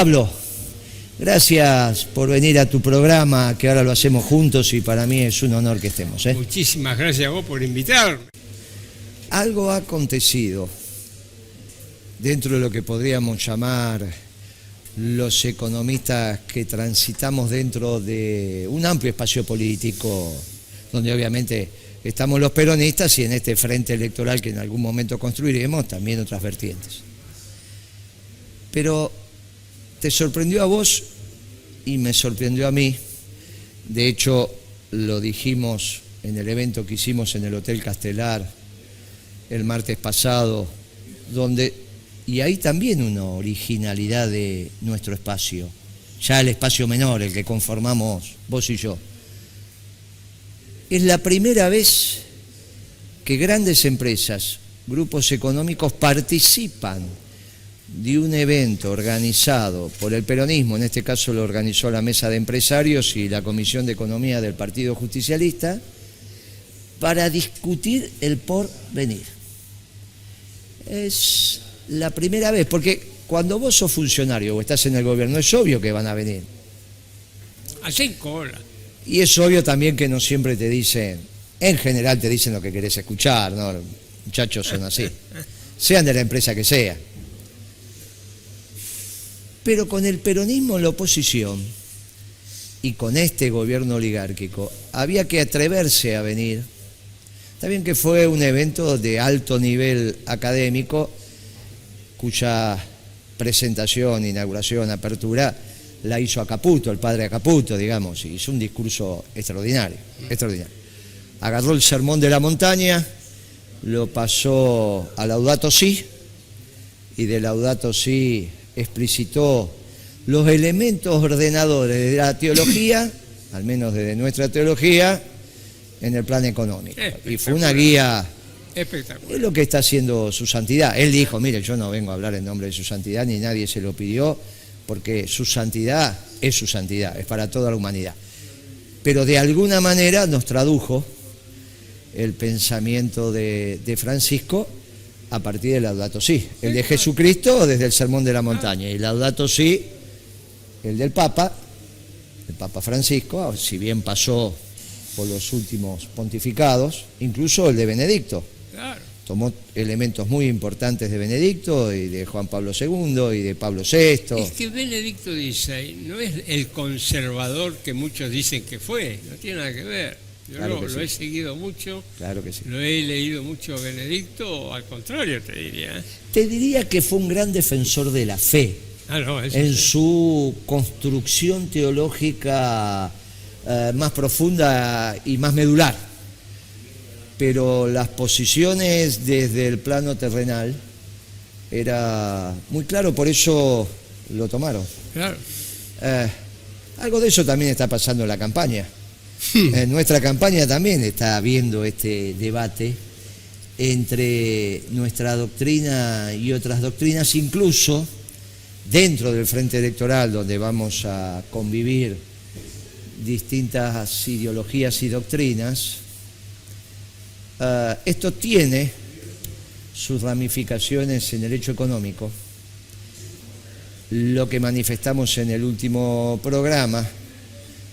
Pablo, gracias por venir a tu programa, que ahora lo hacemos juntos y para mí es un honor que estemos. Muchísimas gracias a vos por invitarme. Algo ha acontecido dentro de lo que podríamos llamar los economistas que transitamos dentro de un amplio espacio político, donde obviamente estamos los peronistas y en este frente electoral que en algún momento construiremos también otras vertientes. Pero te sorprendió a vos y me sorprendió a mí. De hecho, lo dijimos en el evento que hicimos en el Hotel Castelar el martes pasado, y ahí también una originalidad de nuestro espacio, ya el espacio menor, el que conformamos vos y yo. Es la primera vez que grandes empresas, grupos económicos participan de un evento organizado por el peronismo, en este caso lo organizó la Mesa de Empresarios y la Comisión de Economía del Partido Justicialista, para discutir el porvenir. Es la primera vez, porque cuando vos sos funcionario o estás en el gobierno es obvio que van a venir. Hacen cola. Y es obvio también que no siempre te dicen, en general te dicen lo que querés escuchar, ¿no? Los muchachos son así, sean de la empresa que sea. Pero con el peronismo en la oposición y con este gobierno oligárquico había que atreverse a venir. Está bien que fue un evento de alto nivel académico, cuya presentación, inauguración, apertura la hizo Acaputo, el padre Acaputo, digamos, y hizo un discurso extraordinario, extraordinario. Agarró el sermón de la montaña, lo pasó a Laudato Si, y de Laudato Si explicitó los elementos ordenadores de la teología, al menos desde nuestra teología, en el plan económico. Y fue una guía. Espectacular. Es lo que está haciendo su santidad. Él dijo, mire, yo no vengo a hablar en nombre de su santidad, ni nadie se lo pidió, porque su santidad, es para toda la humanidad. Pero de alguna manera nos tradujo el pensamiento de Francisco a partir del Laudato Si. El de Jesucristo desde el Sermón de la Montaña, y el Laudato Si, el del Papa Francisco, si bien pasó por los últimos pontificados, incluso el de Benedicto. Claro. Tomó elementos muy importantes de Benedicto y de Juan Pablo II y de Pablo VI. Es que Benedicto XVI no es el conservador que muchos dicen que fue, no tiene nada que ver. Yo Claro que lo sí. he seguido mucho, Claro que sí. lo he leído mucho a Benedicto, al contrario te diría. Te diría que fue un gran defensor de la fe No, eso en sí. su construcción teológica más profunda y más medular. Pero las posiciones desde el plano terrenal era muy claro, por eso lo tomaron. Claro. Algo de eso también está pasando en la campaña. En nuestra campaña también está habiendo este debate entre nuestra doctrina y otras doctrinas, incluso dentro del frente electoral, donde vamos a convivir distintas ideologías y doctrinas. Esto tiene sus ramificaciones en el hecho económico. Lo que manifestamos en el último programa,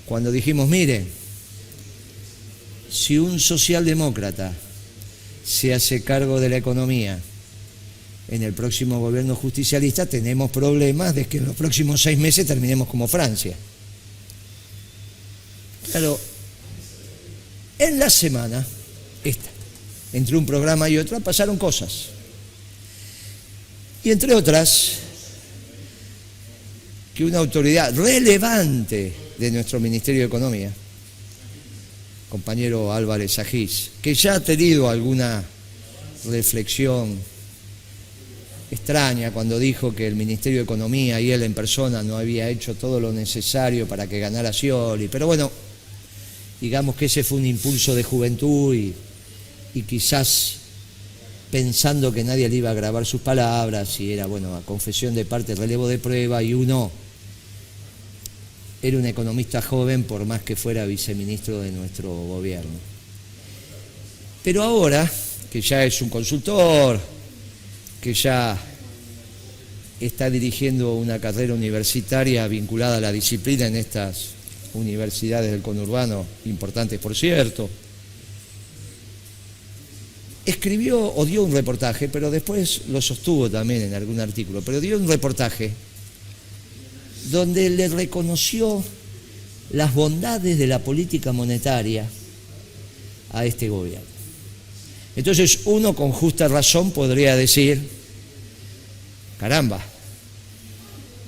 cuando dijimos, mire, si un socialdemócrata se hace cargo de la economía en el próximo gobierno justicialista, tenemos problemas de que en los próximos 6 meses terminemos como Francia. Claro, en la semana, entre un programa y otro, pasaron cosas. Y entre otras, que una autoridad relevante de nuestro Ministerio de Economía, compañero Álvarez Agís, que ya ha tenido alguna reflexión extraña cuando dijo que el Ministerio de Economía y él en persona no había hecho todo lo necesario para que ganara Scioli, pero bueno, digamos que ese fue un impulso de juventud y quizás pensando que nadie le iba a grabar sus palabras y era, bueno, a confesión de parte, relevo de prueba, y uno era un economista joven por más que fuera viceministro de nuestro gobierno. Pero ahora, que ya es un consultor, que ya está dirigiendo una carrera universitaria vinculada a la disciplina en estas universidades del conurbano, importantes por cierto. Escribió o dio un reportaje, pero después lo sostuvo también en algún artículo, pero dio un reportaje donde le reconoció las bondades de la política monetaria a este gobierno. Entonces uno con justa razón podría decir, caramba,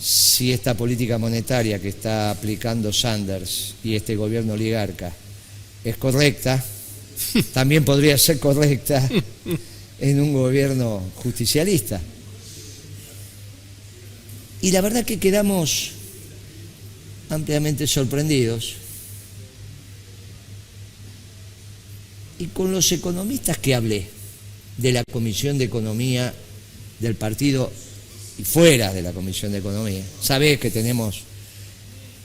si esta política monetaria que está aplicando Sanders y este gobierno oligarca es correcta, también podría ser correcta en un gobierno justicialista. Y la verdad que quedamos ampliamente sorprendidos. Y con los economistas que hablé de la Comisión de Economía del partido y fuera de la Comisión de Economía, sabés que tenemos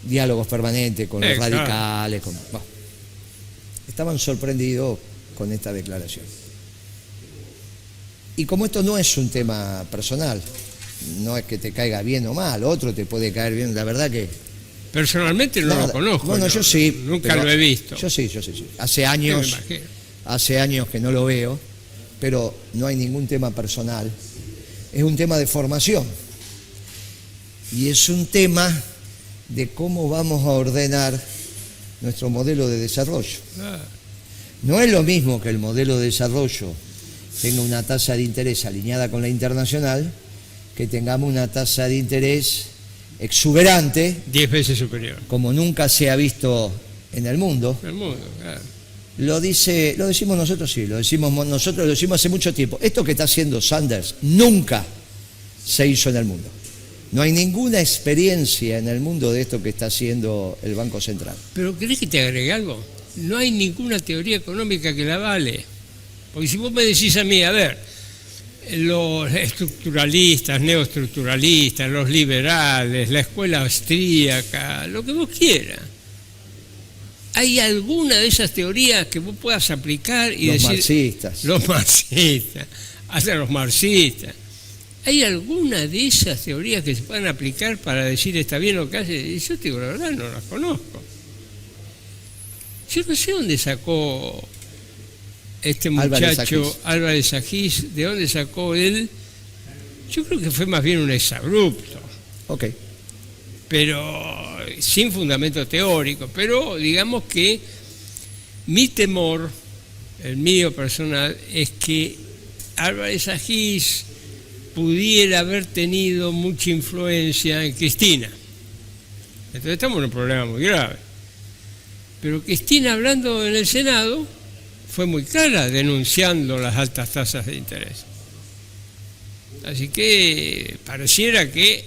diálogos permanentes con los radicales, estaban sorprendidos con esta declaración. Y como esto no es un tema personal, no es que te caiga bien o mal, otro te puede caer bien, la verdad que... Personalmente no lo conozco. Bueno, yo sí. Nunca lo he visto. Yo sí. Hace años que no lo veo, pero no hay ningún tema personal. Es un tema de formación. Y es un tema de cómo vamos a ordenar nuestro modelo de desarrollo. No es lo mismo que el modelo de desarrollo tenga una tasa de interés alineada con la internacional, que tengamos una tasa de interés exuberante, 10 veces superior, como nunca se ha visto en el mundo. Claro. Lo decimos nosotros, sí, lo decimos hace mucho tiempo. Esto que está haciendo Sanders nunca se hizo en el mundo. No hay ninguna experiencia en el mundo de esto que está haciendo el Banco Central. Pero ¿querés que te agregue algo? No hay ninguna teoría económica que la vale. Porque si vos me decís a mí, a ver, los estructuralistas, neoestructuralistas, los liberales, la escuela austríaca, lo que vos quieras, ¿hay alguna de esas teorías que vos puedas aplicar y los decir... Los marxistas, hasta los marxistas. ¿Hay alguna de esas teorías que se puedan aplicar para decir está bien lo que hace? Y yo te digo, la verdad, no las conozco. Yo no sé dónde sacó este muchacho, Álvarez Agis, de dónde sacó él. Yo creo que fue más bien un exabrupto. Ok. Pero sin fundamento teórico. Pero digamos que mi temor, el mío personal, es que Álvarez Agis pudiera haber tenido mucha influencia en Cristina. Entonces estamos en un problema muy grave. Pero Cristina, hablando en el Senado, fue muy clara denunciando las altas tasas de interés. Así que pareciera que,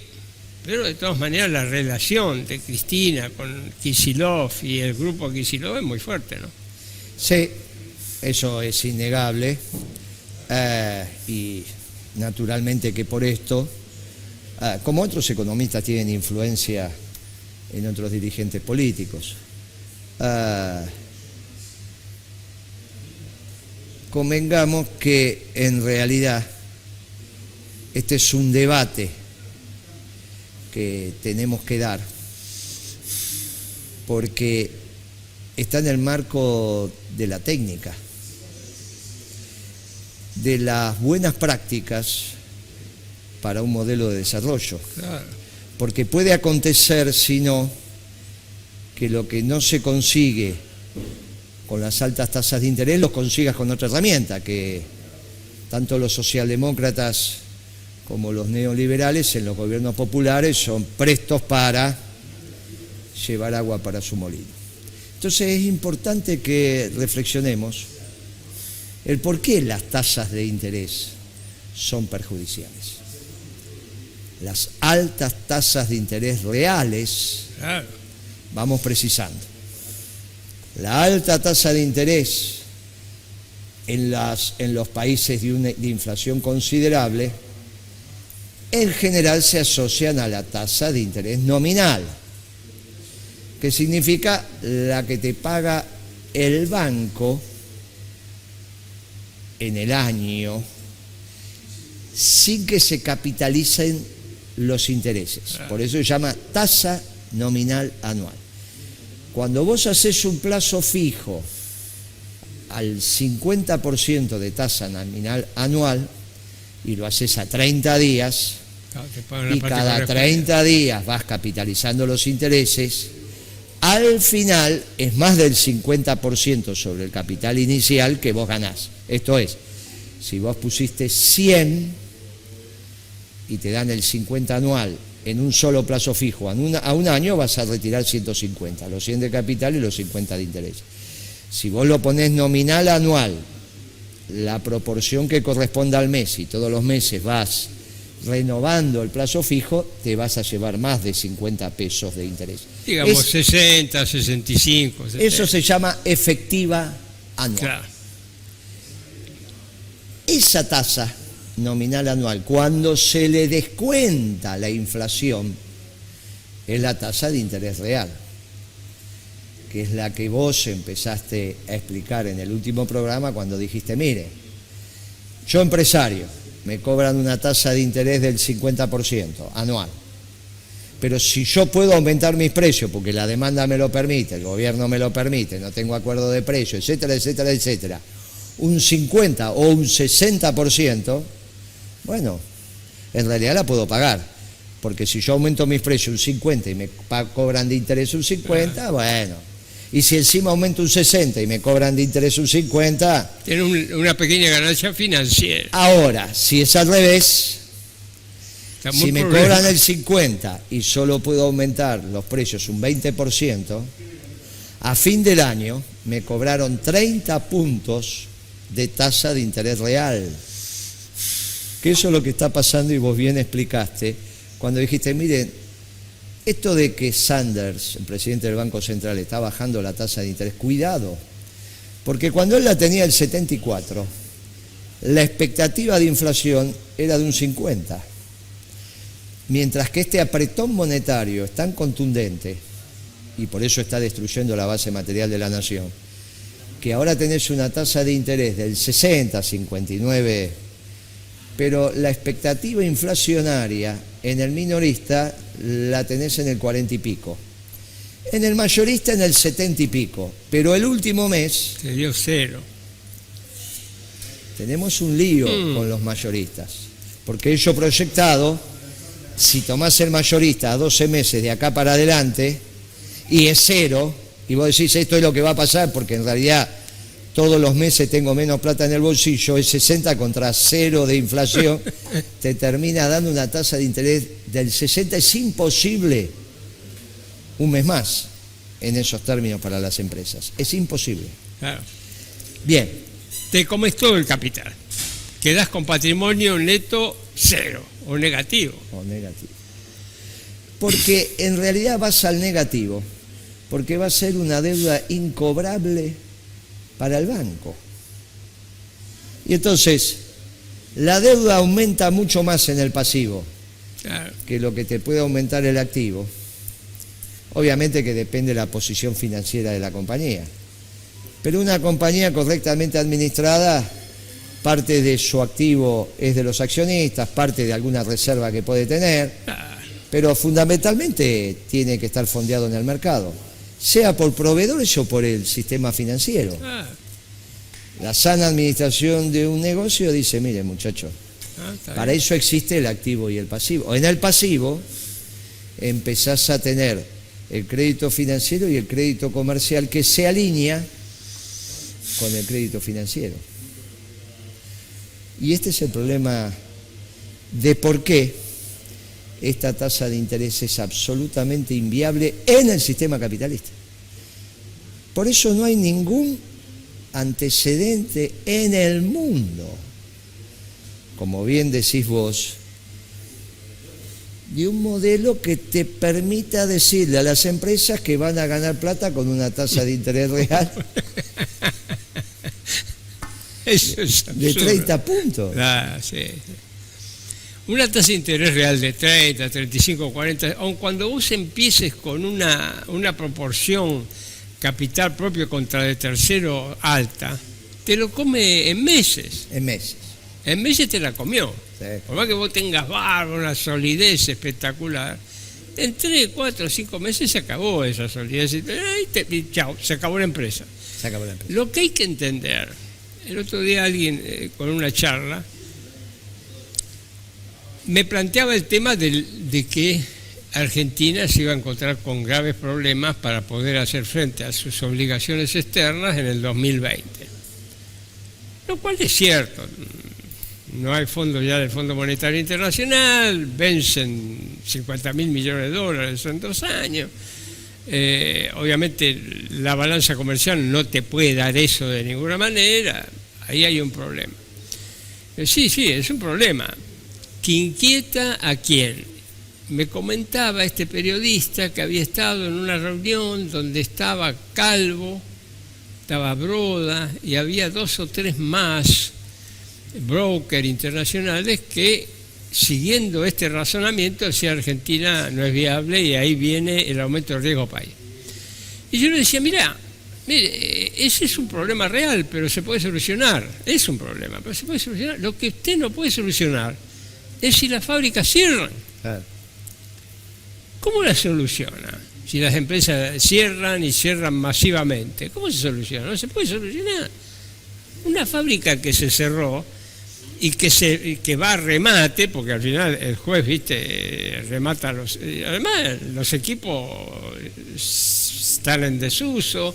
pero de todas maneras la relación de Cristina con Kicillof y el grupo Kicillof es muy fuerte, ¿no? Sí, eso es innegable. Y naturalmente que por esto, como otros economistas tienen influencia en otros dirigentes políticos, convengamos que en realidad este es un debate que tenemos que dar porque está en el marco de la técnica, de las buenas prácticas para un modelo de desarrollo. Claro. Porque puede acontecer, si no, que lo que no se consigue con las altas tasas de interés lo consigas con otra herramienta, que tanto los socialdemócratas como los neoliberales en los gobiernos populares son prestos para llevar agua para su molino. Entonces es importante que reflexionemos el por qué las tasas de interés son perjudiciales. Las altas tasas de interés reales, Claro. vamos precisando, la alta tasa de interés en los países de inflación considerable, en general se asocian a la tasa de interés nominal, que significa la que te paga el banco en el año sin que se capitalicen los intereses. Por eso se llama tasa nominal anual. Cuando vos haces un plazo fijo al 50% de tasa nominal anual y lo haces a 30 días y cada 30 días vas capitalizando los intereses, al final es más del 50% sobre el capital inicial que vos ganás. Esto es, si vos pusiste 100 y te dan el 50 anual en un solo plazo fijo, a un año vas a retirar 150, los 100 de capital y los 50 de interés. Si vos lo ponés nominal anual, la proporción que corresponda al mes, y todos los meses vas renovando el plazo fijo, te vas a llevar más de 50 pesos de interés. Digamos 60, 65. 70. Eso se llama efectiva anual. Claro. Esa tasa nominal anual, cuando se le descuenta la inflación, es la tasa de interés real, que es la que vos empezaste a explicar en el último programa cuando dijiste, mire, yo empresario, me cobran una tasa de interés del 50% anual, pero si yo puedo aumentar mis precios, porque la demanda me lo permite, el gobierno me lo permite, no tengo acuerdo de precio, etcétera, etcétera, etcétera, un 50 o un 60%, bueno, en realidad la puedo pagar, porque si yo aumento mis precios un 50 y me cobran de interés un 50, bueno, y si encima aumento un 60 y me cobran de interés un 50... Tiene una pequeña ganancia financiera. Ahora, si es al revés, si me cobran el 50 y solo puedo aumentar los precios un 20%, a fin del año me cobraron 30 puntos de tasa de interés real. Que eso es lo que está pasando y vos bien explicaste cuando dijiste, miren, esto de que Sanders, el presidente del Banco Central, está bajando la tasa de interés, cuidado, porque cuando él la tenía el 74, la expectativa de inflación era de un 50, mientras que este apretón monetario es tan contundente, y por eso está destruyendo la base material de la nación, que ahora tenés una tasa de interés del 60, 59, pero la expectativa inflacionaria en el minorista la tenés en el 40 y pico, en el mayorista en el 70 y pico, pero el último mes se dio cero. Tenemos un lío con los mayoristas, porque ellos proyectado, si tomás el mayorista a 12 meses de acá para adelante y es cero, y vos decís esto es lo que va a pasar porque en realidad todos los meses tengo menos plata en el bolsillo, es 60 contra 0 de inflación, te termina dando una tasa de interés del 60, es imposible un mes más en esos términos para las empresas, es imposible. Claro. Bien. Te comes todo el capital, quedás con patrimonio neto cero o negativo. O negativo. Porque en realidad vas al negativo, porque va a ser una deuda incobrable para el banco. Y entonces, la deuda aumenta mucho más en el pasivo que lo que te puede aumentar el activo. Obviamente que depende de la posición financiera de la compañía. Pero una compañía correctamente administrada, parte de su activo es de los accionistas, parte de alguna reserva que puede tener, pero fundamentalmente tiene que estar fondeado en el mercado, sea por proveedores o por el sistema financiero. La sana administración de un negocio dice, mire muchachos, para eso existe el activo y el pasivo. En el pasivo empezás a tener el crédito financiero y el crédito comercial que se alinea con el crédito financiero. Y este es el problema de por qué esta tasa de interés es absolutamente inviable en el sistema capitalista. Por eso no hay ningún antecedente en el mundo, como bien decís vos, de un modelo que te permita decirle a las empresas que van a ganar plata con una tasa de interés real de 30 puntos. Sí. Una tasa de interés real de 30, 35, 40, aun cuando vos empieces con una proporción capital propio contra de tercero alta, te lo come en meses. En meses. En meses te la comió. Sí. Por más que vos tengas barba, una solidez espectacular, en 3, 4, 5 meses se acabó esa solidez. Y chao, se acabó la empresa. Se acabó la empresa. Lo que hay que entender, el otro día alguien con una charla me planteaba el tema de que Argentina se iba a encontrar con graves problemas para poder hacer frente a sus obligaciones externas en el 2020. Lo cual es cierto. No hay fondos ya del Fondo Monetario Internacional, vencen 50.000 millones de dólares en 2 años. Obviamente la balanza comercial no te puede dar eso de ninguna manera, ahí hay un problema. Sí, es un problema que inquieta a quién. Me comentaba este periodista que había estado en una reunión donde estaba Calvo, estaba Broda y había 2 o 3 más brokers internacionales que, siguiendo este razonamiento, si Argentina no es viable y ahí viene el aumento del riesgo país. Y yo le decía, mire, ese es un problema real, pero se puede solucionar. Es un problema, pero se puede solucionar. Lo que usted no puede solucionar es si las fábricas cierran. Claro. ¿Cómo la soluciona? Si las empresas cierran y cierran masivamente, ¿cómo se soluciona? No se puede solucionar. Una fábrica que se cerró y que va a remate, porque al final el juez, remata además los equipos están en desuso,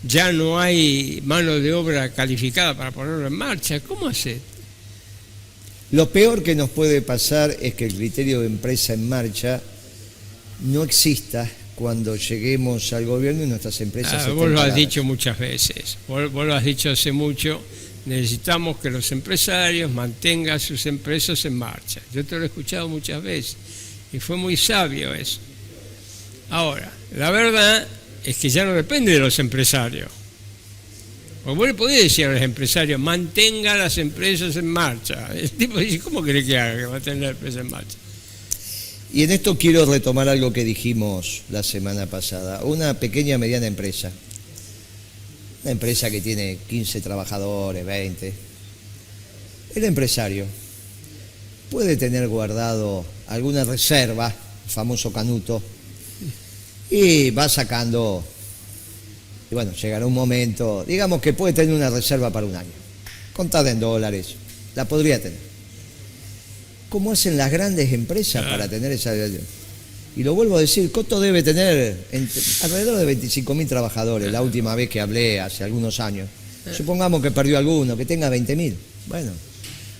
ya no hay mano de obra calificada para ponerlo en marcha. ¿Cómo hace? Lo peor que nos puede pasar es que el criterio de empresa en marcha no exista cuando lleguemos al gobierno y nuestras empresas estén vos lo has paradas. dicho muchas veces, vos lo has dicho hace mucho. Necesitamos que los empresarios mantengan sus empresas en marcha. Yo te lo he escuchado muchas veces y fue muy sabio eso. Ahora, la verdad es que ya no depende de los empresarios. Porque vos le podés decir a los empresarios, mantenga las empresas en marcha. El tipo dice, ¿cómo querés que haga que mantenga las empresas en marcha? Y en esto quiero retomar algo que dijimos la semana pasada. Una pequeña mediana empresa. Una empresa que tiene 15 trabajadores, 20. El empresario puede tener guardado alguna reserva, el famoso canuto, y va sacando, y bueno, llegará un momento, digamos que puede tener una reserva para un año, contada en dólares, la podría tener. ¿Cómo hacen las grandes empresas para tener esa? Y lo vuelvo a decir, Coto debe tener alrededor de 25.000 trabajadores, la última vez que hablé hace algunos años. Supongamos que perdió alguno, que tenga 20.000. Bueno,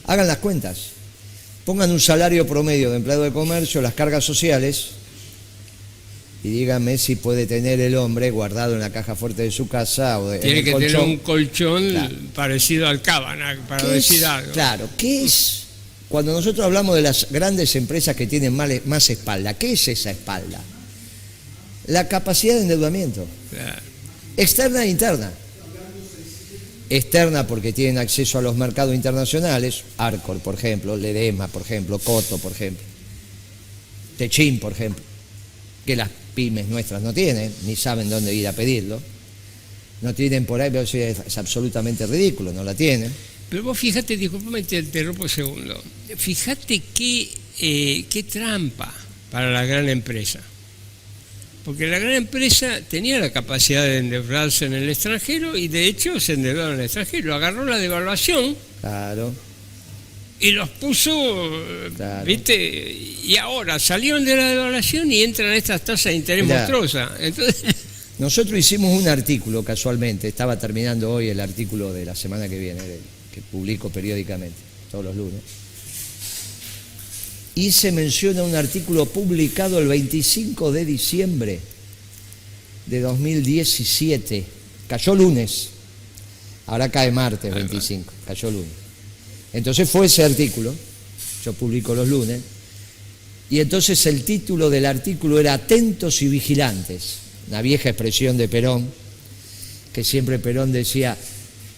hagan las cuentas. Pongan un salario promedio de empleado de comercio, las cargas sociales, y díganme si puede tener el hombre guardado en la caja fuerte de su casa o tiene que colchón. tener un colchón, claro, parecido al Cábana, para decir algo. Claro, ¿qué es? Cuando nosotros hablamos de las grandes empresas que tienen más espalda, ¿qué es esa espalda? La capacidad de endeudamiento. Claro. Externa e interna. Externa porque tienen acceso a los mercados internacionales, Arcor, por ejemplo, Ledesma, por ejemplo, Coto, por ejemplo, Techín, por ejemplo, que las pymes nuestras no tienen, ni saben dónde ir a pedirlo. No tienen por ahí, pero eso es absolutamente ridículo, no la tienen. Pero vos fíjate, disculpame, te interrumpo un segundo. Fíjate qué trampa para la gran empresa. Porque la gran empresa tenía la capacidad de endeudarse en el extranjero y de hecho se endeudó en el extranjero. Agarró la devaluación. Claro. Y los puso, claro, ¿viste? Y ahora salieron de la devaluación y entran estas tasas de interés monstruosas. Entonces... Nosotros hicimos un artículo casualmente, estaba terminando hoy el artículo de la semana que viene, que publico periódicamente, todos los lunes, y se menciona un artículo publicado el 25 de diciembre de 2017, cayó lunes, ahora cae martes 25, cayó lunes. Entonces fue ese artículo, yo publico los lunes, y entonces el título del artículo era Atentos y Vigilantes, una vieja expresión de Perón, que siempre Perón decía,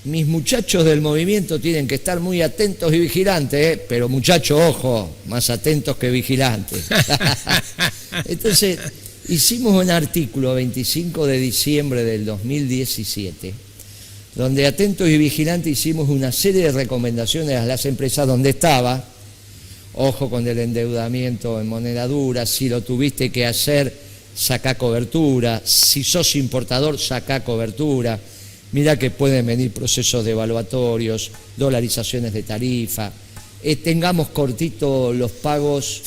mis muchachos del movimiento tienen que estar muy atentos y vigilantes, pero muchachos, ojo, más atentos que vigilantes. Entonces, hicimos un artículo 25 de diciembre del 2017, donde atentos y vigilantes hicimos una serie de recomendaciones a las empresas donde estaba. Ojo con el endeudamiento en moneda dura, si lo tuviste que hacer, sacá cobertura, si sos importador, sacá cobertura. Mira que pueden venir procesos devaluatorios, dolarizaciones de tarifa, tengamos cortitos los pagos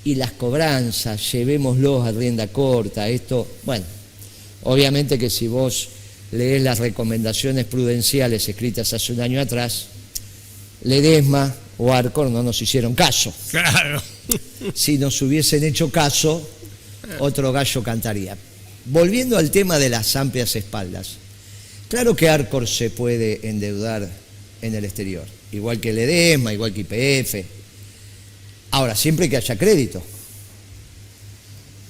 y las cobranzas, llevémoslos a rienda corta. Esto, bueno, obviamente que si vos lees las recomendaciones prudenciales escritas hace un año atrás, Ledesma o Arcor no nos hicieron caso. Claro. Si nos hubiesen hecho caso, otro gallo cantaría. Volviendo al tema de las amplias espaldas, claro que Arcor se puede endeudar en el exterior, igual que Ledesma, igual que YPF. Ahora, siempre que haya crédito.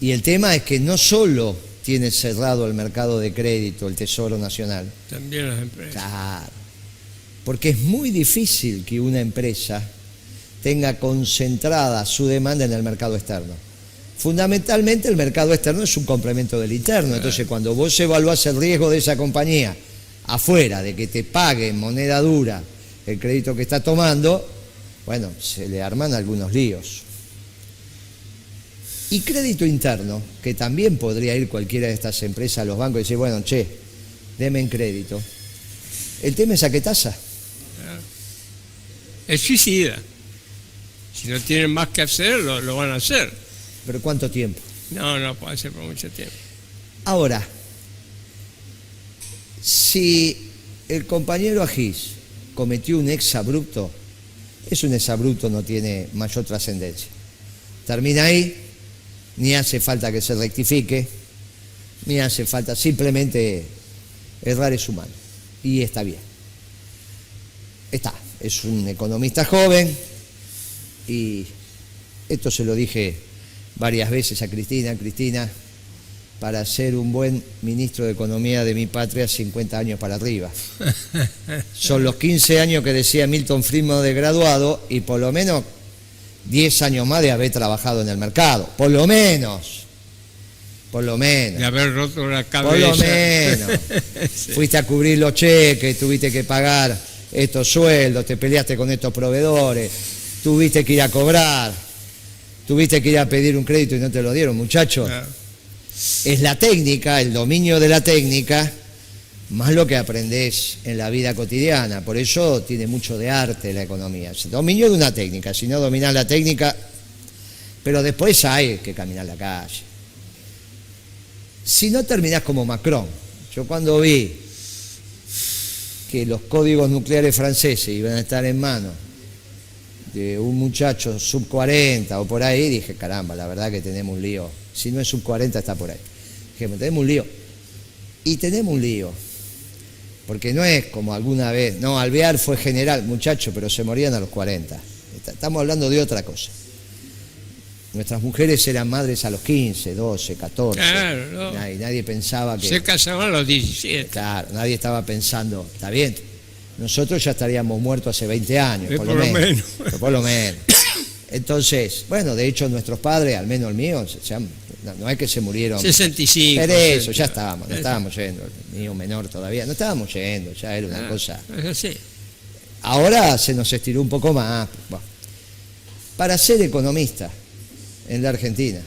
Y el tema es que no solo tiene cerrado el mercado de crédito el Tesoro Nacional. También las empresas. Claro. Porque es muy difícil que una empresa tenga concentrada su demanda en el mercado externo. Fundamentalmente el mercado externo es un complemento del interno. Entonces, cuando vos evaluás el riesgo de esa compañía afuera, de que te pague en moneda dura el crédito que está tomando, bueno, se le arman algunos líos. Y crédito interno, que también podría ir cualquiera de estas empresas a los bancos y decir, bueno, che, deme en crédito. El tema es a qué tasa. Es suicida. Si no tienen más que hacer, lo van a hacer. ¿Pero cuánto tiempo? No puede ser por mucho tiempo. Ahora, si el compañero Agis cometió un exabrupto, es un exabrupto, no tiene mayor trascendencia. Termina ahí, ni hace falta que se rectifique, ni hace falta, simplemente errar es humano. Y está bien. Es un economista joven y esto se lo dije varias veces a Cristina. Cristina, para ser un buen ministro de Economía de mi patria, 50 años para arriba. Son los 15 años que decía Milton Friedman de graduado y por lo menos 10 años más de haber trabajado en el mercado. Por lo menos. De haber roto la cabeza. Por lo menos. Sí. Fuiste a cubrir los cheques, tuviste que pagar estos sueldos, te peleaste con estos proveedores, tuviste que ir a cobrar, tuviste que ir a pedir un crédito y no te lo dieron, muchachos. Es la técnica, el dominio de la técnica, más lo que aprendés en la vida cotidiana. Por eso tiene mucho de arte la economía. El dominio de una técnica, si no dominás la técnica, pero después hay que caminar la calle. Si no terminás como Macron. Yo cuando vi que los códigos nucleares franceses iban a estar en manos de un muchacho sub 40 o por ahí, dije, caramba, la verdad que tenemos un lío. Si no es sub 40 está por ahí. Dije, tenemos un lío. Y tenemos un lío. Porque no es como alguna vez, no, Alvear fue general, muchacho, pero se morían a los 40. Estamos hablando de otra cosa. Nuestras mujeres eran madres a los 15, 12, 14. Claro, no. Nadie pensaba que... Se casaban a los 17. Claro, nadie estaba pensando, está bien, nosotros ya estaríamos muertos hace 20 años, por lo menos. Por lo menos. Entonces, bueno, de hecho nuestros padres, al menos el mío, no es que se murieron. 65. Pero eso, ya estábamos, no estábamos yendo, el mío menor todavía, no estábamos yendo, ya era una cosa. Es así. Ahora se nos estiró un poco más. Bueno, para ser economista en la Argentina,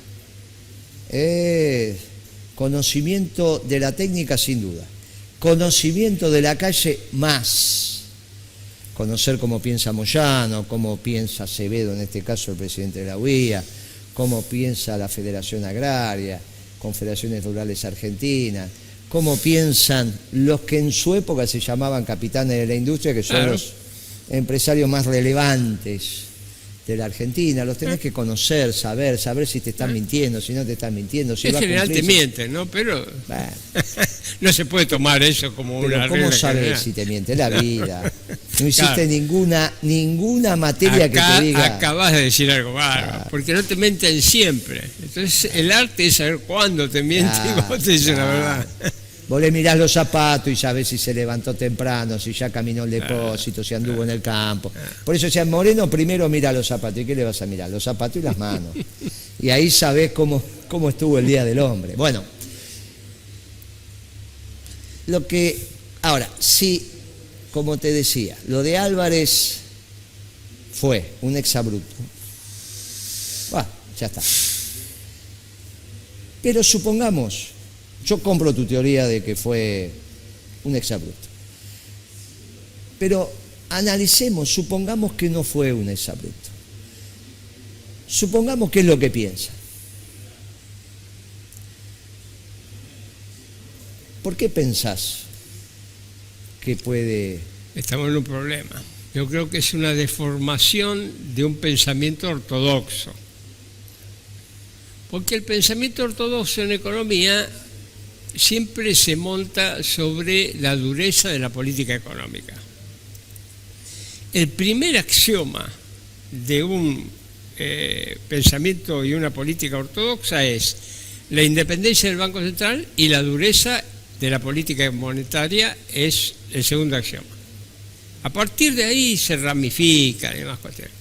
conocimiento de la técnica sin duda, conocimiento de la calle más, conocer cómo piensa Moyano, cómo piensa Acevedo, en este caso el presidente de la UIA, cómo piensa la Federación Agraria, Confederaciones Rurales Argentinas, cómo piensan los que en su época se llamaban capitanes de la industria, que son los empresarios más relevantes de la Argentina. Los tenés que conocer, saber si te están mintiendo, si no te están mintiendo. Si en general te mienten, ¿no? Pero bueno. No se puede tomar eso como una regla. ¿Cómo sabes si te miente? La vida. No hiciste ninguna materia que te diga. Acabas de decir algo bárbaro, porque no te mienten siempre. Entonces el arte es saber cuándo te mienten y cuándo te dicen la verdad. Vos le mirás los zapatos y sabés si se levantó temprano, si ya caminó el depósito, si anduvo en el campo. Por eso, decía Moreno, primero mira los zapatos. ¿Y qué le vas a mirar? Los zapatos y las manos. Y ahí sabés cómo estuvo el Día del Hombre. Bueno, lo que Ahora, sí, como te decía, lo de Álvarez fue un exabrupto. Bueno, ya está. Pero supongamos, yo compro tu teoría de que fue un exabrupto. Pero analicemos, supongamos que no fue un exabrupto. Supongamos que es lo que piensa. ¿Por qué pensás que puede...? Estamos en un problema. Yo creo que es una deformación de un pensamiento ortodoxo. Porque el pensamiento ortodoxo en economía siempre se monta sobre la dureza de la política económica. El primer axioma de un pensamiento y una política ortodoxa es la independencia del Banco Central y la dureza de la política monetaria es el segundo axioma. A partir de ahí se ramifican y demás cuestiones.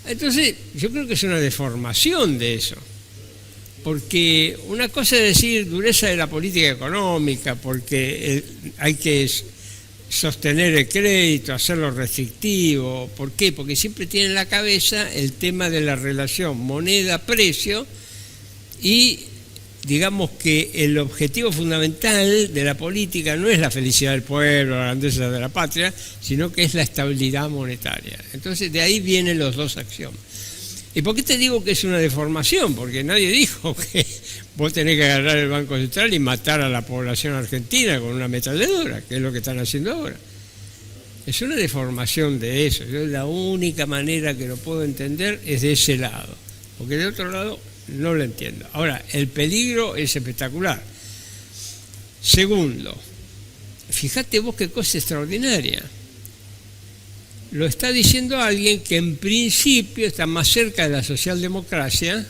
Entonces, yo creo que es una deformación de eso. Porque una cosa es decir dureza de la política económica, porque hay que sostener el crédito, hacerlo restrictivo. ¿Por qué? Porque siempre tiene en la cabeza el tema de la relación moneda-precio y digamos que el objetivo fundamental de la política no es la felicidad del pueblo, la grandeza de la patria, sino que es la estabilidad monetaria. Entonces de ahí vienen los dos axiomas. ¿Y por qué te digo que es una deformación? Porque nadie dijo que vos tenés que agarrar el Banco Central y matar a la población argentina con una ametralladora, que es lo que están haciendo ahora. Es una deformación de eso. Yo la única manera que lo puedo entender es de ese lado, porque de otro lado no lo entiendo. Ahora, el peligro es espectacular. Segundo, fíjate vos qué cosa extraordinaria. Lo está diciendo alguien que en principio está más cerca de la socialdemocracia,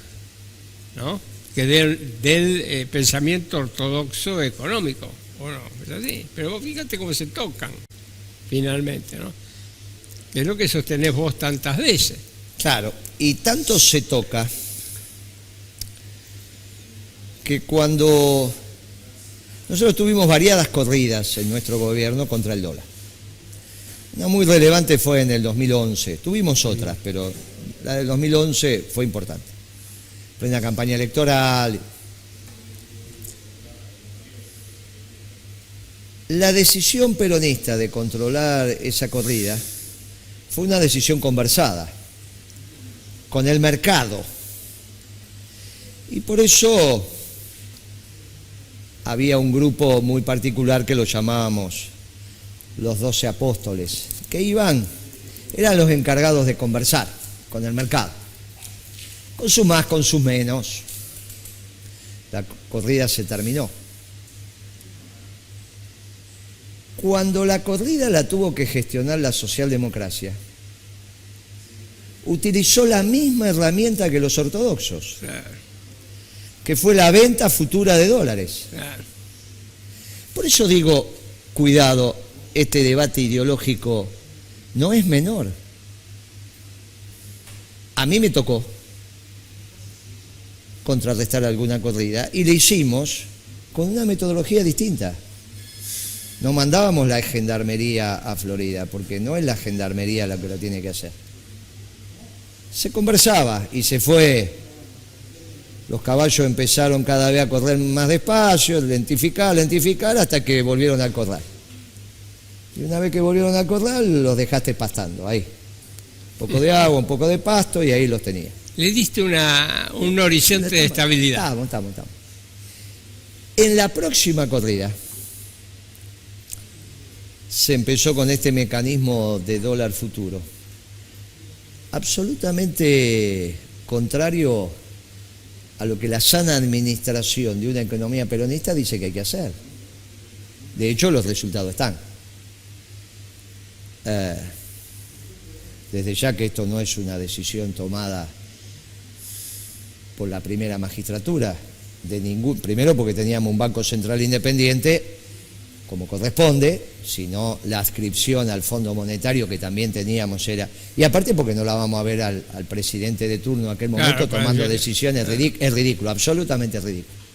¿no?, que del pensamiento ortodoxo económico. Bueno, es así. Pero vos fíjate cómo se tocan, finalmente, ¿no? Que es lo que sostenés vos tantas veces. Claro, y tanto se toca que cuando nosotros tuvimos variadas corridas en nuestro gobierno contra el dólar. Una muy relevante fue en el 2011. Tuvimos otras, pero la del 2011 fue importante. Fue una campaña electoral. La decisión peronista de controlar esa corrida fue una decisión conversada con el mercado. Y por eso había un grupo muy particular que lo llamábamos los 12 apóstoles, que eran los encargados de conversar con el mercado, con sus más, con sus menos. La corrida se terminó. Cuando la corrida la tuvo que gestionar la socialdemocracia, utilizó la misma herramienta que los ortodoxos, que fue la venta futura de dólares. Por eso digo, cuidado, este debate ideológico no es menor. A mí me tocó contrarrestar alguna corrida y le hicimos con una metodología distinta. No mandábamos la gendarmería a Florida, porque no es la gendarmería la que lo tiene que hacer. Se conversaba y se fue. Los caballos empezaron cada vez a correr más despacio, lentificar, hasta que volvieron al corral. Y una vez que volvieron al corral, los dejaste pastando, ahí. Un poco de agua, un poco de pasto, y ahí los tenías. Le diste un horizonte de estabilidad. Estamos. En la próxima corrida se empezó con este mecanismo de dólar futuro, absolutamente contrario a lo que la sana administración de una economía peronista dice que hay que hacer. De hecho, los resultados están. Desde ya que esto no es una decisión tomada por la primera magistratura, primero porque teníamos un Banco Central independiente, como corresponde, sino la adscripción al Fondo Monetario que también teníamos era, y aparte porque no la vamos a ver al presidente de turno en aquel momento tomando decisiones, es ridículo, absolutamente ridículo.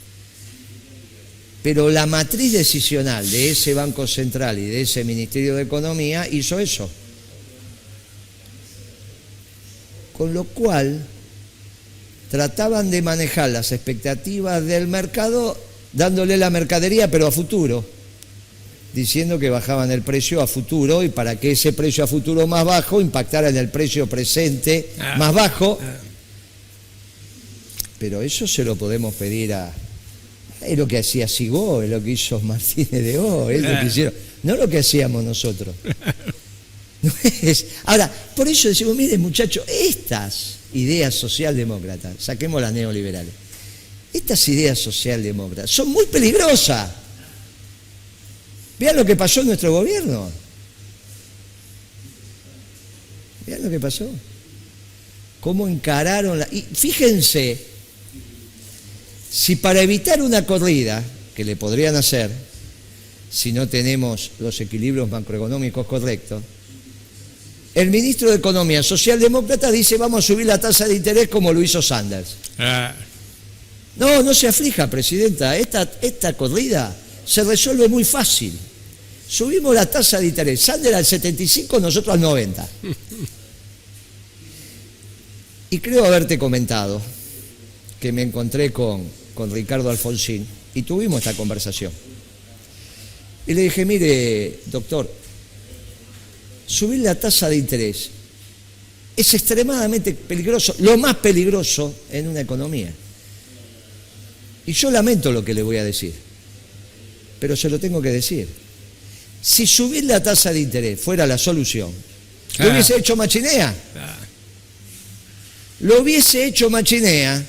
Pero la matriz decisional de ese Banco Central y de ese Ministerio de Economía hizo eso. Con lo cual, trataban de manejar las expectativas del mercado dándole la mercadería, pero a futuro, diciendo que bajaban el precio a futuro y para que ese precio a futuro más bajo impactara en el precio presente más bajo. Pero eso se lo podemos pedir a... Es lo que hacía Sigó, es lo que hizo Martínez de O, es lo que hicieron, no lo que hacíamos nosotros. No es. Ahora, por eso decimos, miren muchachos, estas ideas socialdemócratas, saquemos las neoliberales, estas ideas socialdemócratas son muy peligrosas. Vean lo que pasó en nuestro gobierno. Vean lo que pasó. Cómo encararon la... Y fíjense, si para evitar una corrida, que le podrían hacer, si no tenemos los equilibrios macroeconómicos correctos, el ministro de Economía socialdemócrata dice vamos a subir la tasa de interés como lo hizo Sanders. No, no se aflija, presidenta, esta corrida se resuelve muy fácil. Subimos la tasa de interés, Sanders al 75, nosotros al 90. Y creo haberte comentado que me encontré con Ricardo Alfonsín y tuvimos esta conversación. Y le dije, mire, doctor, subir la tasa de interés es extremadamente peligroso, lo más peligroso en una economía. Y yo lamento lo que le voy a decir, pero se lo tengo que decir. Si subir la tasa de interés fuera la solución, lo hubiese hecho Machinea. Lo hubiese hecho Machinea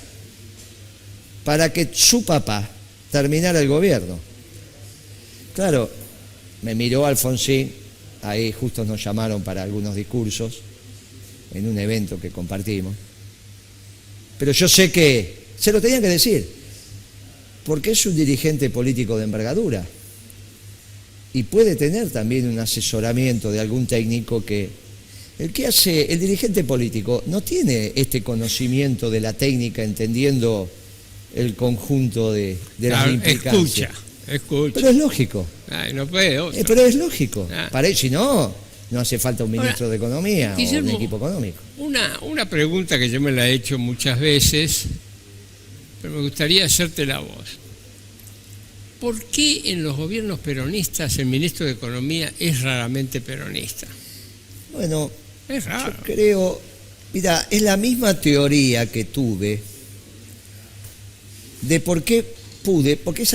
para que su papá terminara el gobierno. Claro, me miró Alfonsín, ahí justo nos llamaron para algunos discursos, en un evento que compartimos, pero yo sé que se lo tenía que decir, porque es un dirigente político de envergadura, y puede tener también un asesoramiento de algún técnico que... el dirigente político no tiene este conocimiento de la técnica, entendiendo el conjunto de las implicancias. Escucha. Pero es lógico. Ay, no puede, pero es lógico. Para eso, si no, no hace falta un ministro de Economía Guillermo, o un equipo económico. Una pregunta que yo me la he hecho muchas veces, pero me gustaría hacértela a vos. ¿Por qué en los gobiernos peronistas el ministro de Economía es raramente peronista? Bueno, es raro. Yo creo, mira, es la misma teoría que tuve de por qué pude, porque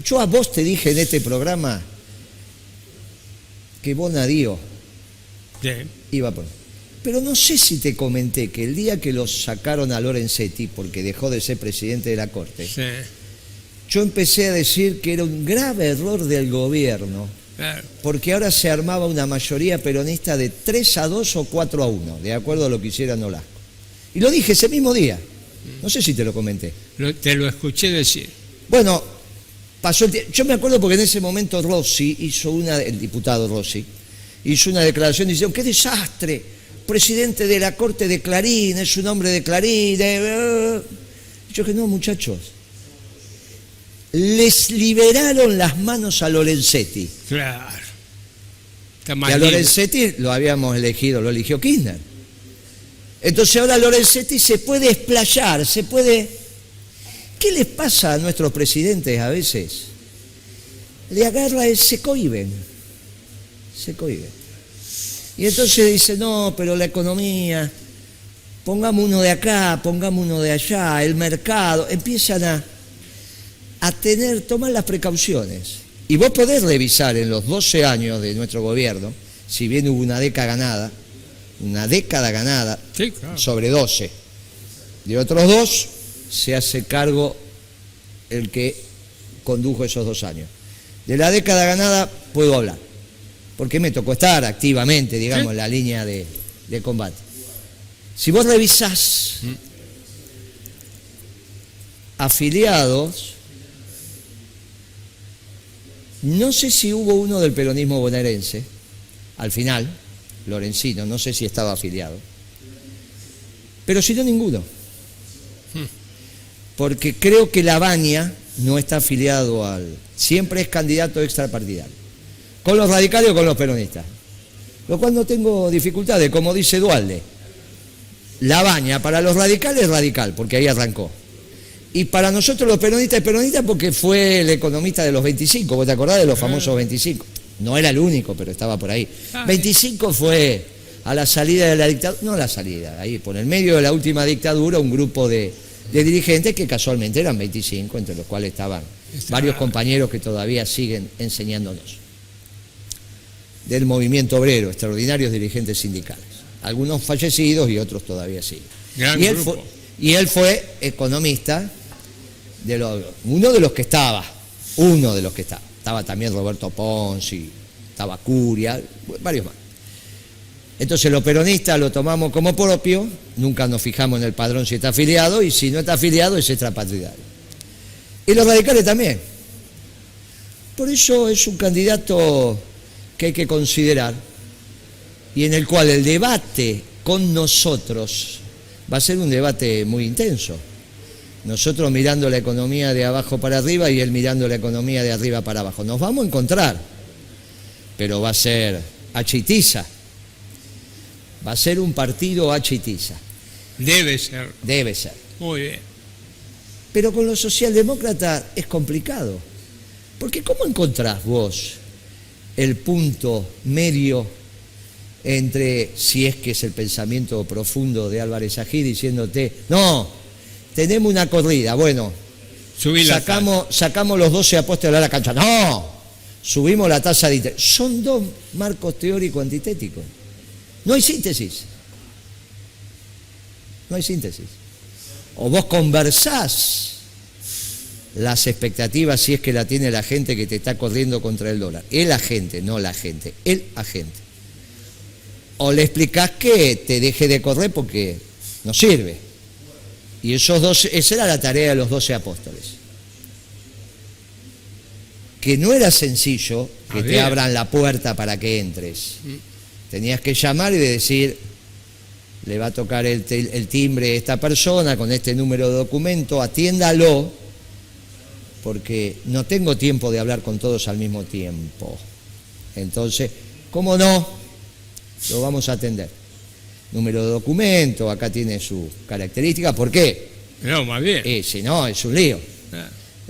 yo a vos te dije en este programa que Bonadío iba por... Pero no sé si te comenté que el día que los sacaron a Lorenzetti, porque dejó de ser presidente de la Corte, yo empecé a decir que era un grave error del gobierno, porque ahora se armaba una mayoría peronista de 3-2 o 4-1, de acuerdo a lo que hiciera Nolasco. Y lo dije ese mismo día, no sé si te lo comenté. Te lo escuché decir. Bueno, pasó el tiempo. Yo me acuerdo porque en ese momento Rossi hizo el diputado Rossi, hizo una declaración diciendo, ¡qué desastre! Presidente de la Corte de Clarín, es un hombre de Clarín. Yo dije, no, muchachos, les liberaron las manos a Lorenzetti. Claro. Y a Lorenzetti lo eligió Kirchner. Entonces ahora Lorenzetti se puede explayar, ¿Qué les pasa a nuestros presidentes a veces? Le agarra, se cohíben. Y entonces dice, no, pero la economía, pongamos uno de acá, pongamos uno de allá, el mercado, empiezan a tomar las precauciones. Y vos podés revisar en los 12 años de nuestro gobierno, si bien hubo una década ganada, sí, claro, sobre 12. De otros 2 se hace cargo el que condujo esos 2 años. De la década ganada puedo hablar, porque me tocó estar activamente, digamos, en la línea de combate. Si vos revisás afiliados, no sé si hubo uno del peronismo bonaerense, al final, Lorenzino, no sé si estaba afiliado, pero si no, ninguno. Porque creo que Lavagna no está afiliado siempre es candidato extrapartidario, con los radicales o con los peronistas, lo cual no tengo dificultades, como dice Duhalde. La Baña para los radicales es radical, porque ahí arrancó. Y para nosotros los peronistas es peronista porque fue el economista de los 25, ¿vos te acordás de los famosos 25? No era el único, pero estaba por ahí. 25 fue a la salida de la dictadura, no a la salida, ahí por el medio de la última dictadura, un grupo de dirigentes que casualmente eran 25, entre los cuales estaban varios compañeros que todavía siguen enseñándonos. Del movimiento obrero, extraordinarios dirigentes sindicales. Algunos fallecidos y otros todavía siguen. Y él fue economista, uno de los que estaba. Estaba también Roberto Ponzi, estaba Curia, varios más. Entonces los peronistas lo tomamos como propio, nunca nos fijamos en el padrón si está afiliado, y si no está afiliado es extrapartidario. Y los radicales también. Por eso es un candidato que hay que considerar y en el cual el debate con nosotros va a ser un debate muy intenso. Nosotros mirando la economía de abajo para arriba y él mirando la economía de arriba para abajo. Nos vamos a encontrar, pero va a ser hacha y tiza. Va a ser un partido hacha y tiza. Debe ser. Debe ser. Muy bien. Pero con los socialdemócratas es complicado. Porque ¿cómo encontrás vos el punto medio entre, si es que es el pensamiento profundo de Álvarez Agil, diciéndote, no, tenemos una corrida, bueno, sacamos los 12 apóstoles a la cancha, no, subimos la tasa de interés. Son dos marcos teóricos antitéticos. No hay síntesis. No hay síntesis. O vos conversás las expectativas, si es que la tiene la gente que te está corriendo contra el dólar. El agente, no la gente, el agente. O le explicás que te deje de correr porque no sirve. Y esa era la tarea de los 12 apóstoles. Que no era sencillo que te abran la puerta para que entres. Tenías que llamar y decir, le va a tocar el timbre a esta persona con este número de documento, atiéndalo, porque no tengo tiempo de hablar con todos al mismo tiempo. Entonces, ¿cómo no? Lo vamos a atender. Número de documento, acá tiene su característica. ¿Por qué? No, más bien. Si no, es un lío.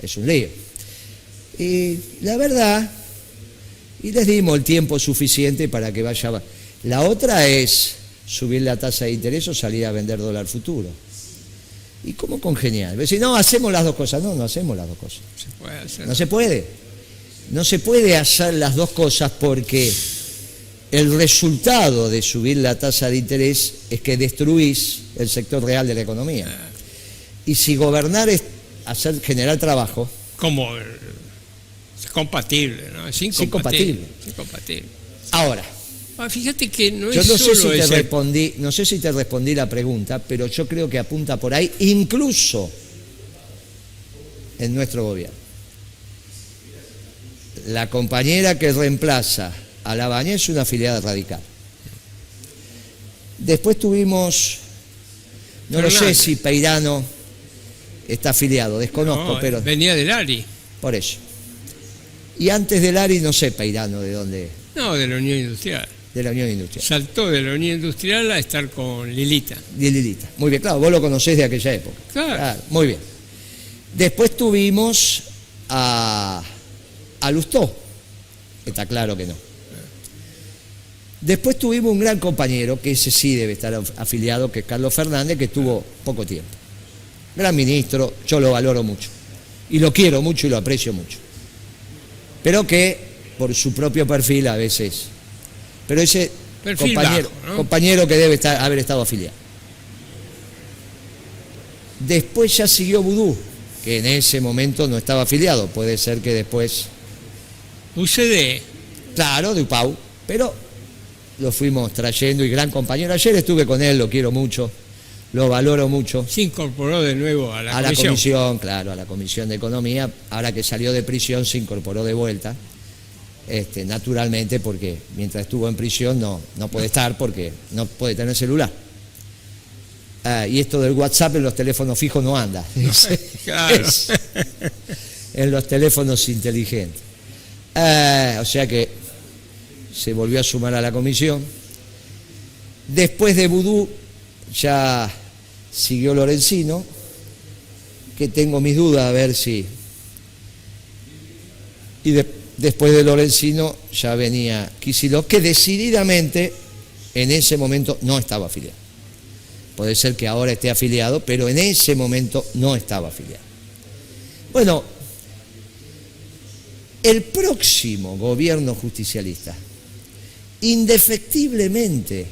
Es un lío. Y la verdad, y les dimos el tiempo suficiente para que vaya. La otra es subir la tasa de interés o salir a vender dólar futuro. ¿Y cómo congeniar? Decir, no, hacemos las dos cosas. No, no hacemos las dos cosas. Se puede hacer. No se puede. No se puede hacer las dos cosas porque el resultado de subir la tasa de interés es que destruís el sector real de la economía. Y si gobernar es generar trabajo. ¿Cómo? Es compatible, ¿no? Es incompatible. Es incompatible. Ahora, fíjate que no yo es no sé solo si no sé si te respondí la pregunta, pero yo creo que apunta por ahí, incluso en nuestro gobierno. La compañera que reemplaza a La Baña es una afiliada radical. Después tuvimos, no lo sé si Peirano está afiliado, desconozco, no, pero venía del ARI. Por eso. Y antes del ARI no sé Peirano de dónde. No, de la Unión Industrial. De la Unión Industrial. Saltó de la Unión Industrial a estar con Lilita. De Lilita. Muy bien, claro, vos lo conocés de aquella época. Claro. Muy bien. Después tuvimos a Lustó. Está claro que no. Después tuvimos un gran compañero, que ese sí debe estar afiliado, que es Carlos Fernández, que estuvo poco tiempo. Gran ministro, yo lo valoro mucho. Y lo quiero mucho y lo aprecio mucho. Pero que, por su propio perfil, a veces. Pero ese compañero, bajo, ¿no? Compañero que debe haber estado afiliado. Después ya siguió Vudú, que en ese momento no estaba afiliado. Puede ser que después. UCD. Claro, de UPAU. Pero lo fuimos trayendo y gran compañero. Ayer estuve con él, lo quiero mucho, lo valoro mucho. Se incorporó de nuevo a la comisión. A la comisión, claro, a la Comisión de Economía. Ahora que salió de prisión se incorporó de vuelta. Naturalmente, porque mientras estuvo en prisión no puede estar porque no puede tener celular. Y esto del WhatsApp en los teléfonos fijos no anda. Claro. en los teléfonos inteligentes. O sea que se volvió a sumar a la comisión. Después de Vudú ya siguió Lorenzino, que tengo mis dudas a ver si... Y después de Lorenzino ya venía Kicillof, que decididamente en ese momento no estaba afiliado. Puede ser que ahora esté afiliado, pero en ese momento no estaba afiliado. Bueno, el próximo gobierno justicialista, indefectiblemente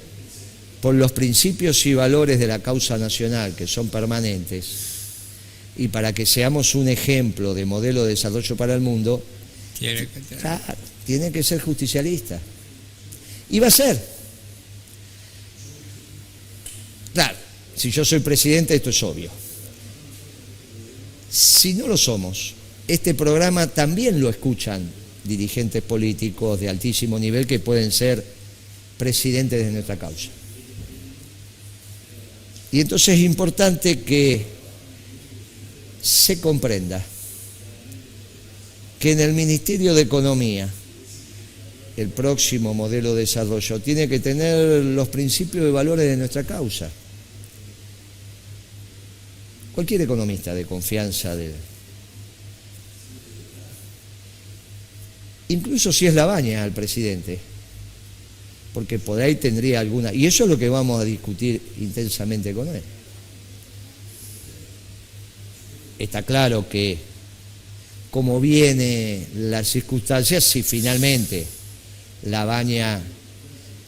por los principios y valores de la causa nacional, que son permanentes, y para que seamos un ejemplo de modelo de desarrollo para el mundo, tiene que ser justicialista. Y va a ser. Claro, si yo soy presidente, esto es obvio. Si no lo somos, este programa también lo escuchan dirigentes políticos de altísimo nivel que pueden ser presidentes de nuestra causa. Y entonces es importante que se comprenda que en el Ministerio de Economía, el próximo modelo de desarrollo tiene que tener los principios y valores de nuestra causa. Cualquier economista de confianza, incluso si es Labaña el presidente, porque por ahí tendría alguna, y eso es lo que vamos a discutir intensamente con él. Está claro que como viene las circunstancias, si finalmente Labaña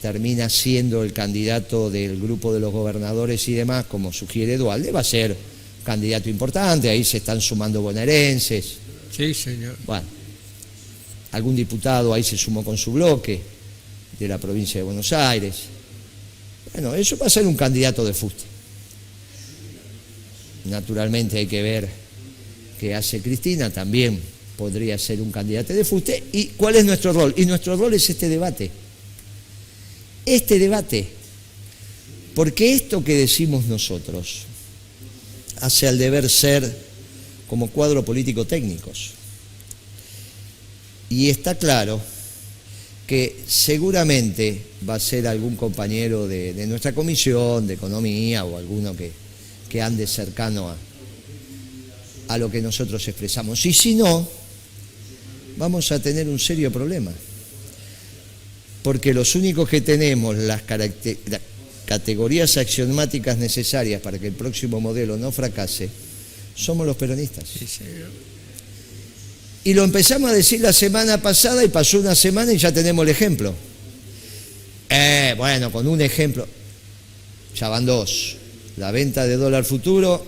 termina siendo el candidato del grupo de los gobernadores y demás, como sugiere Duhalde, va a ser candidato importante, ahí se están sumando bonaerenses. Sí, señor. Bueno, algún diputado ahí se sumó con su bloque de la provincia de Buenos Aires. Bueno, eso va a ser un candidato de fuste. Naturalmente hay que ver qué hace Cristina, también podría ser un candidato de fuste. ¿Y cuál es nuestro rol? Y nuestro rol es este debate. Este debate, porque esto que decimos nosotros hace al deber ser como cuadro político técnicos. Y está claro que seguramente va a ser algún compañero de nuestra comisión de economía o alguno que ande cercano a lo que nosotros expresamos. Y si no, vamos a tener un serio problema. Porque los únicos que tenemos las categorías axiomáticas necesarias para que el próximo modelo no fracase somos los peronistas. Sí, señor. Y lo empezamos a decir la semana pasada y pasó una semana y ya tenemos el ejemplo. Bueno, con un ejemplo, ya van dos. La venta de dólar futuro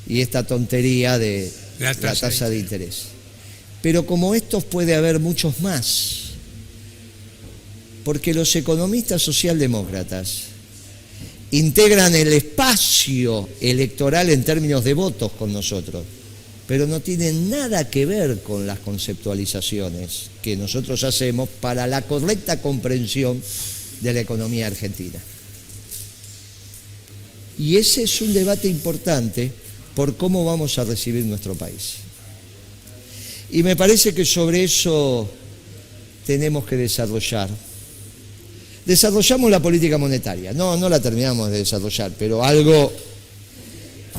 y esta tontería de la tasa de interés. Pero como estos puede haber muchos más. Porque los economistas socialdemócratas integran el espacio electoral en términos de votos con nosotros, pero no tienen nada que ver con las conceptualizaciones que nosotros hacemos para la correcta comprensión de la economía argentina. Y ese es un debate importante por cómo vamos a recibir nuestro país. Y me parece que sobre eso tenemos que desarrollar. Desarrollamos la política monetaria, no la terminamos de desarrollar, pero algo,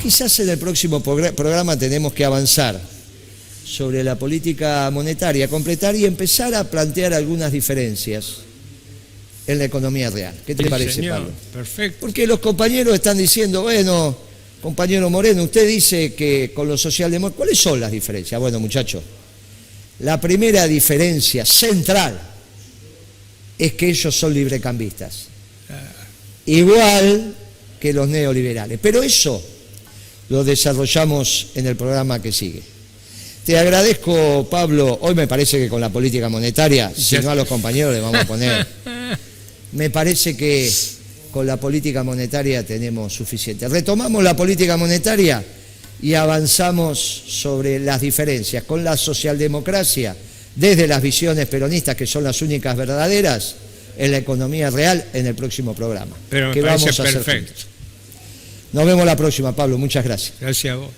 quizás en el próximo programa tenemos que avanzar sobre la política monetaria, completar y empezar a plantear algunas diferencias en la economía real. ¿Qué te parece, señor, Pablo? Perfecto. Porque los compañeros están diciendo, bueno, compañero Moreno, usted dice que con los socialdemócratas, ¿cuáles son las diferencias? Bueno, muchachos, la primera diferencia central es que ellos son librecambistas, igual que los neoliberales. Pero eso lo desarrollamos en el programa que sigue. Te agradezco, Pablo. Hoy me parece que con la política monetaria, si no a los compañeros les vamos a poner... Me parece que con la política monetaria tenemos suficiente. Retomamos la política monetaria y avanzamos sobre las diferencias con la socialdemocracia, desde las visiones peronistas, que son las únicas verdaderas, en la economía real, en el próximo programa. Pero me que parece vamos a hacer perfecto. juntos. Nos vemos la próxima, Pablo. Muchas gracias. Gracias a vos.